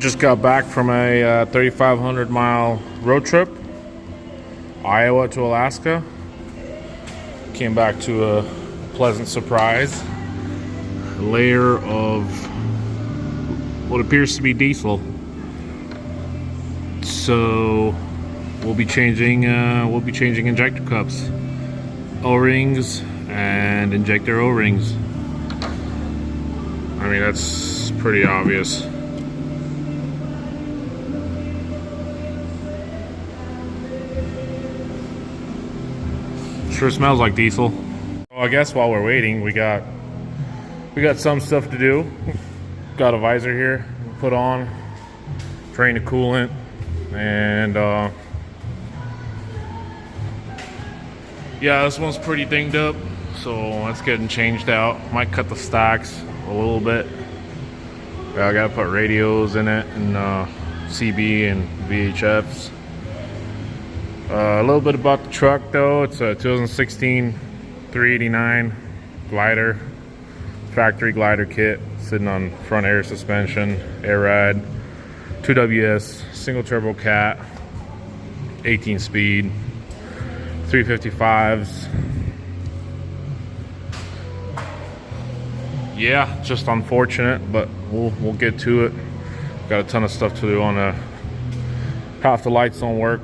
Just got back from a 3,500 mile road trip, Iowa to Alaska. Came back to a pleasant surprise. A layer of what appears to be diesel. So we'll be changing injector cups, O-rings, and injector O-rings. I mean, that's pretty obvious. Sure smells like diesel. Well, I guess while we're waiting, we got some stuff to do. Got a visor here, put on, drain the coolant, and yeah, this one's pretty dinged up, so that's getting changed out. Might cut the stacks a little bit. I gotta put radios in it, and CB and VHFs. A little bit about the truck though. It's a 2016 389 glider, factory glider kit, sitting on front air suspension, air ride, 2WS, single turbo cat, 18 speed, 355s. Yeah, just unfortunate, but we'll get to it. Got a ton of stuff to do on half the lights don't work,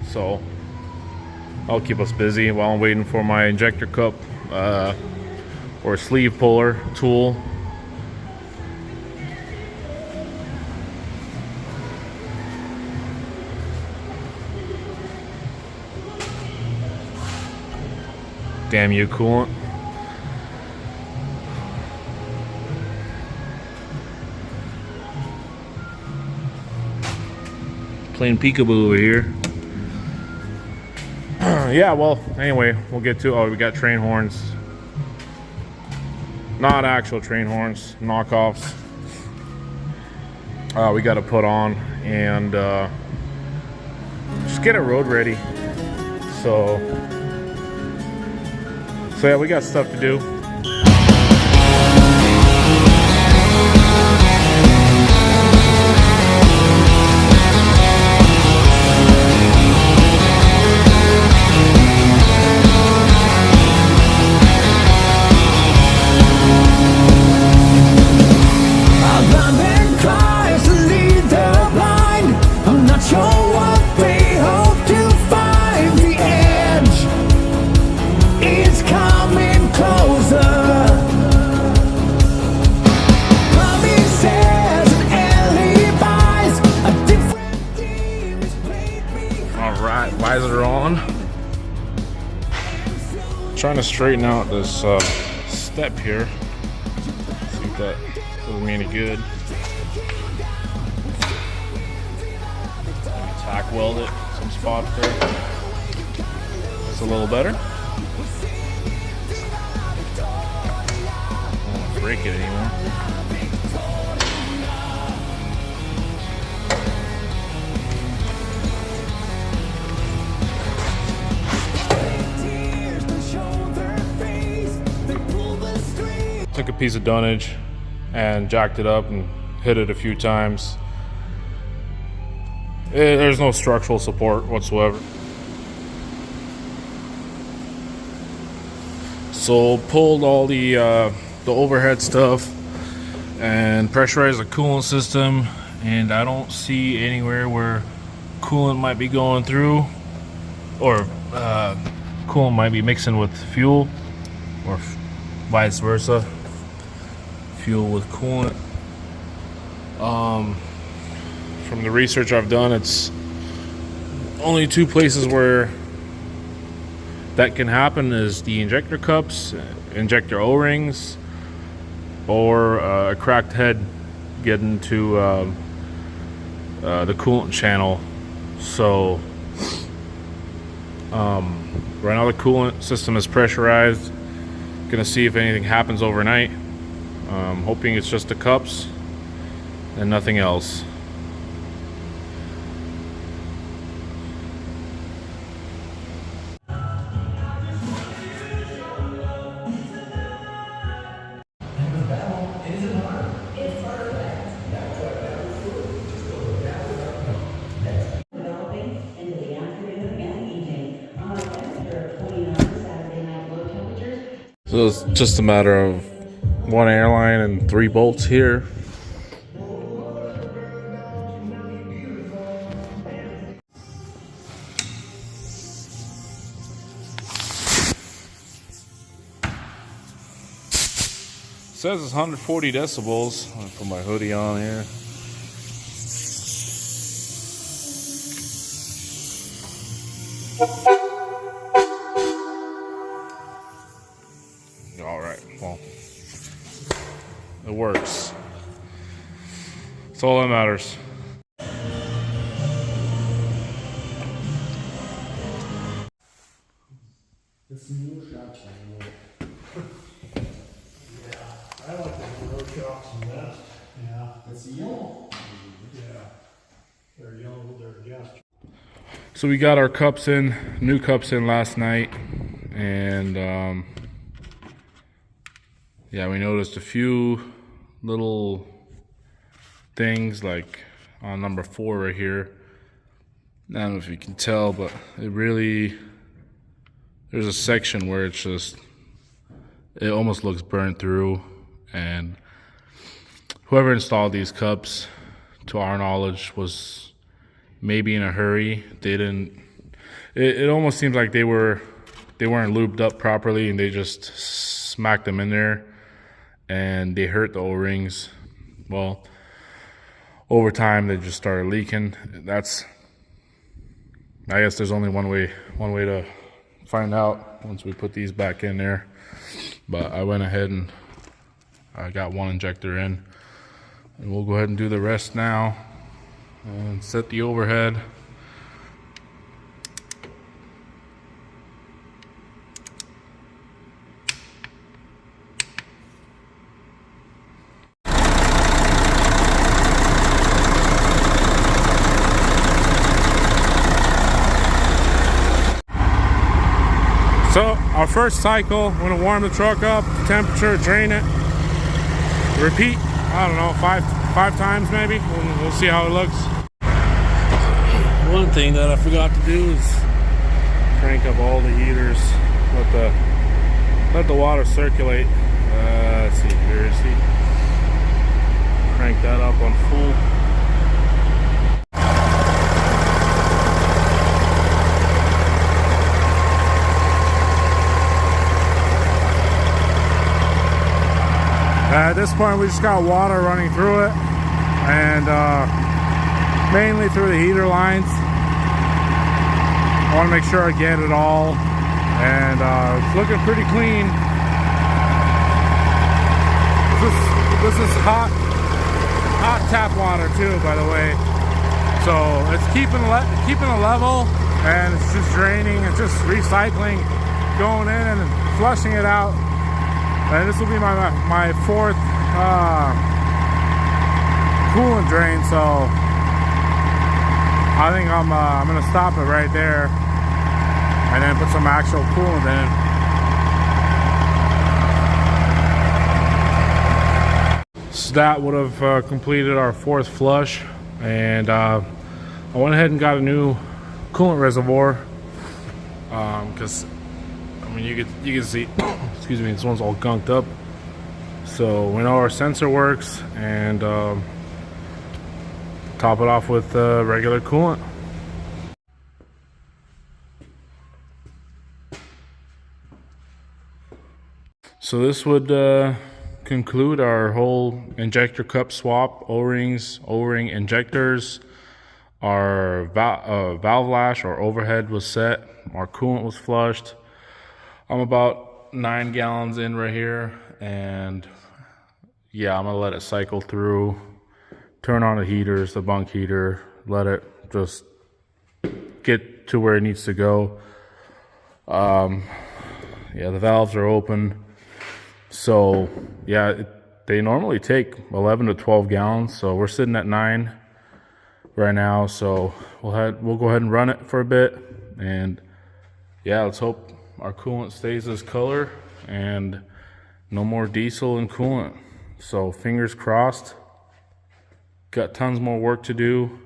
so I'll keep us busy while I'm waiting for my injector cup or sleeve puller tool. Damn you, coolant. Playing peekaboo over here. Yeah, well, anyway, we'll get to. Oh, we got train horns. Not actual train horns, knockoffs. We got to put on and just get it road ready. So yeah, we got stuff to do. Visor on. Trying to straighten out this step here. See if that does me any good. Maybe tack weld it some spots there. It's a little better. I don't want to break it anymore. Took a piece of dunnage and jacked it up and hit it a few times. There's no structural support whatsoever. So pulled all the overhead stuff and pressurized the coolant system, and I don't see anywhere where coolant might be going through, or coolant might be mixing with fuel, or vice versa. Fuel with coolant. From the research I've done, it's only two places where that can happen is the injector cups, injector O-rings, or a cracked head getting to the coolant channel. So right now the coolant system is pressurized. Gonna see if anything happens overnight. Hoping it's just the cups and nothing else. So it's just a matter of one airline and 3 bolts here. Says it's 140 decibels. I'm gonna put my hoodie on here. All right, well, it works. That's all that matters. It's new shocks. I like the road shocks the best. Yeah. It's yellow. Yeah. They're yellow, they're gas. So we got our cups in, new cups in last night, and yeah, we noticed a few little things like on number 4 right here. I don't know if you can tell, but it really, there's a section where it's just, it almost looks burnt through. And whoever installed these cups, to our knowledge, was maybe in a hurry. They didn't, it almost seems like they weren't lubed up properly, and they just smacked them in there and they hurt the O-rings. Well, over time they just started leaking. That's, I guess there's only one way to find out once we put these back in there. But I went ahead and I got one injector in, and we'll go ahead and do the rest now and set the overhead. So our first cycle, we're gonna warm the truck up, temperature, drain it, repeat, I don't know, five times maybe. We'll see how it looks. One thing that I forgot to do is crank up all the heaters, let the water circulate. Let's see here, see, crank that up on full. At this point, we just got water running through it, and mainly through the heater lines. I want to make sure I get it all, and it's looking pretty clean. This is hot tap water too, by the way. So it's keeping it level, and it's just draining. It's just recycling, going in and flushing it out. And this will be my 4th coolant drain, so I think I'm gonna stop it right there and then put some actual coolant in. So that would have completed our 4th flush, and I went ahead and got a new coolant reservoir because I mean you can see. Excuse me, this one's all gunked up. So we know our sensor works, and top it off with regular coolant. So this would conclude our whole injector cup swap, O-rings, O-ring injectors. Our valve lash or overhead was set. Our coolant was flushed. I'm about 9 gallons in right here, and yeah, I'm gonna let it cycle through, turn on the heaters, the bunk heater, let it just get to where it needs to go. Yeah, the valves are open, so yeah, they normally take 11 to 12 gallons, so we're sitting at 9 right now. So we'll go ahead and run it for a bit, and yeah, let's hope our coolant stays this color and no more diesel and coolant. So fingers crossed. Got tons more work to do.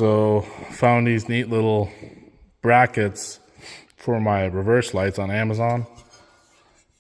So found these neat little brackets for my reverse lights on Amazon,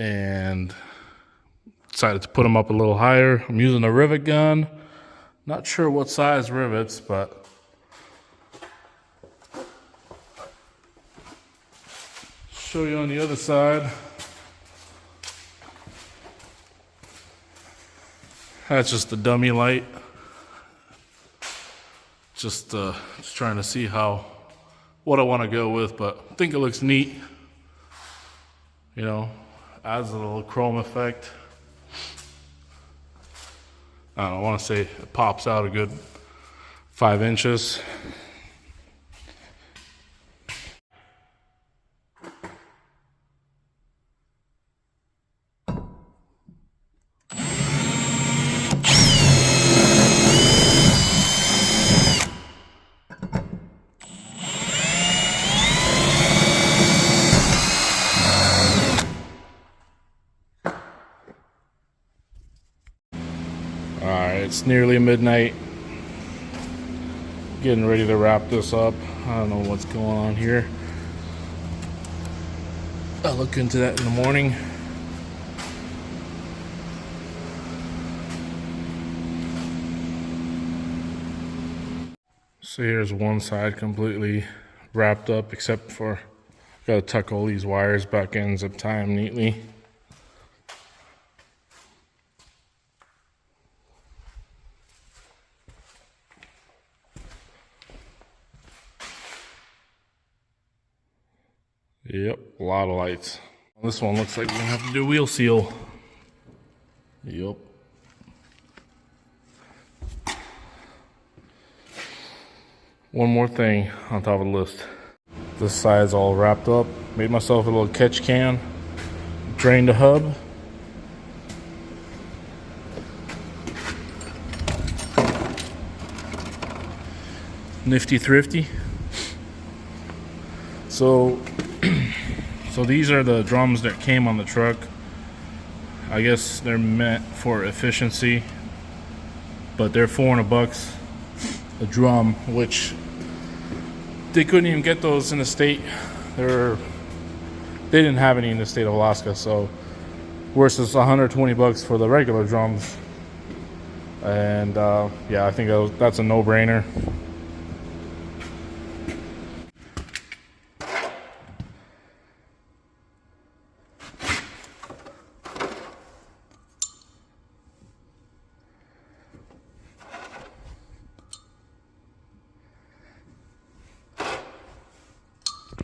and decided to put them up a little higher. I'm using a rivet gun. Not sure what size rivets, but show you on the other side. That's just the dummy light. Just trying to see what I want to go with, but I think it looks neat. You know, adds a little chrome effect. I don't know, I want to say it pops out a good 5 inches. Alright, it's nearly midnight. Getting ready to wrap this up. I don't know what's going on here. I'll look into that in the morning. So here's one side completely wrapped up, except for gotta tuck all these wires back in, zip tie them neatly. Yep, a lot of lights. This one looks like we're gonna have to do wheel seal. Yep. One more thing on top of the list. This side's all wrapped up. Made myself a little catch can. Drained the hub. Nifty thrifty. So these are the drums that came on the truck. I guess they're meant for efficiency, but they're $400 a drum, which they couldn't even get those in the state. They didn't have any in the state of Alaska, so versus $120 for the regular drums. And yeah, I think that's a no-brainer.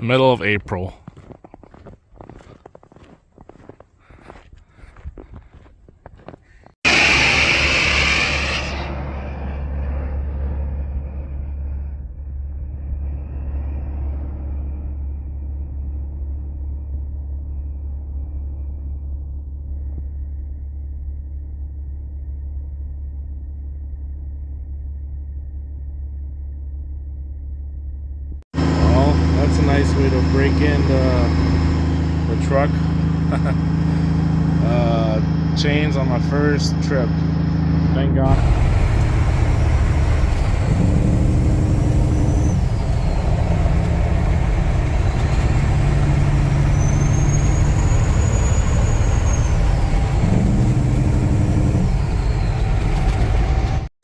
Middle of April. That's a nice way to break in the truck. Chains on my first trip. Thank God.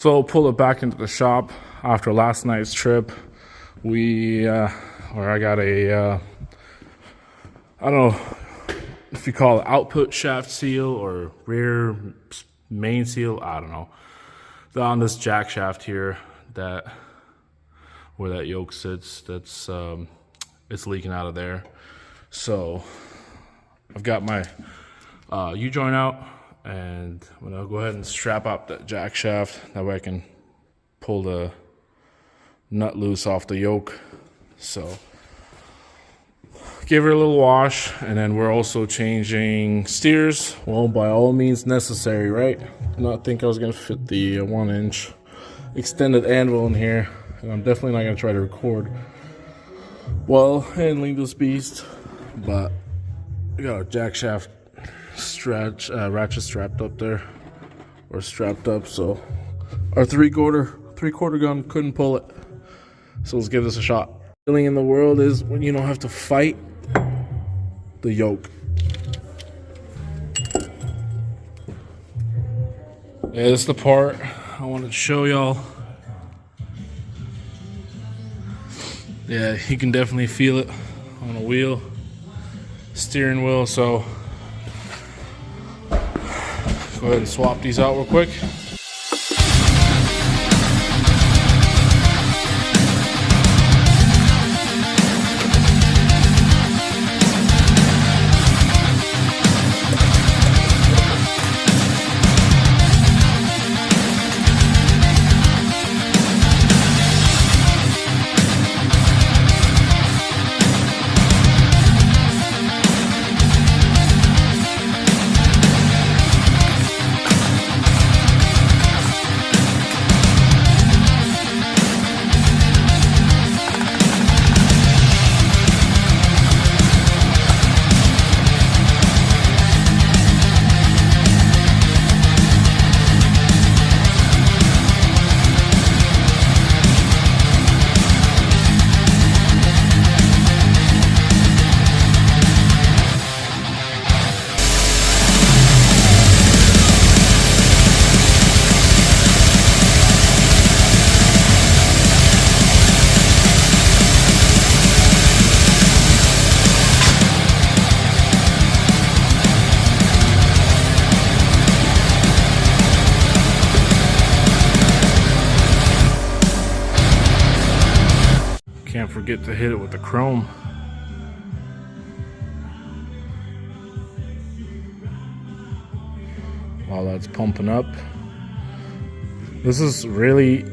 So pull it back into the shop after last night's trip. I got a, I don't know if you call it output shaft seal or rear main seal, I don't know. On this jack shaft here, where that yoke sits, it's leaking out of there. So I've got my U-joint out, and I'm gonna go ahead and strap up that jack shaft. That way I can pull the nut loose off the yoke. So give her a little wash, and then we're also changing steers. Well, by all means necessary, right? Did not think I was gonna fit the 1-inch extended anvil in here, and I'm definitely not gonna try to record while handling this beast. But we got our jack shaft ratchet strapped up there, or strapped up, so our three-quarter gun couldn't pull it. So let's give this a shot. The feeling in the world is when you don't have to fight the yoke. Yeah, this is the part I wanted to show y'all. Yeah, you can definitely feel it on the wheel, steering wheel. So go ahead and swap these out real quick. Can't forget to hit it with the chrome. While that's pumping up. This is really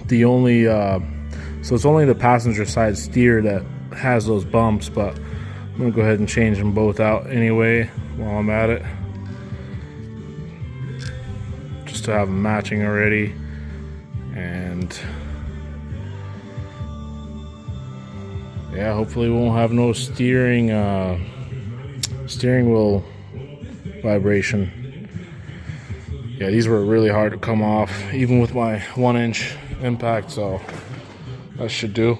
the only, so it's only the passenger side steer that has those bumps, but I'm gonna go ahead and change them both out anyway while I'm at it. Just to have them matching already. And yeah, hopefully we won't have no steering wheel vibration. Yeah, these were really hard to come off, even with my 1-inch impact, so that should do.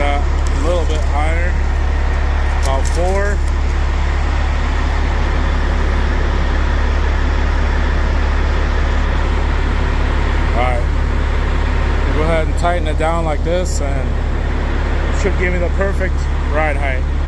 A little bit higher, about 4. Alright, go ahead and tighten it down like this, and it should give me the perfect ride height.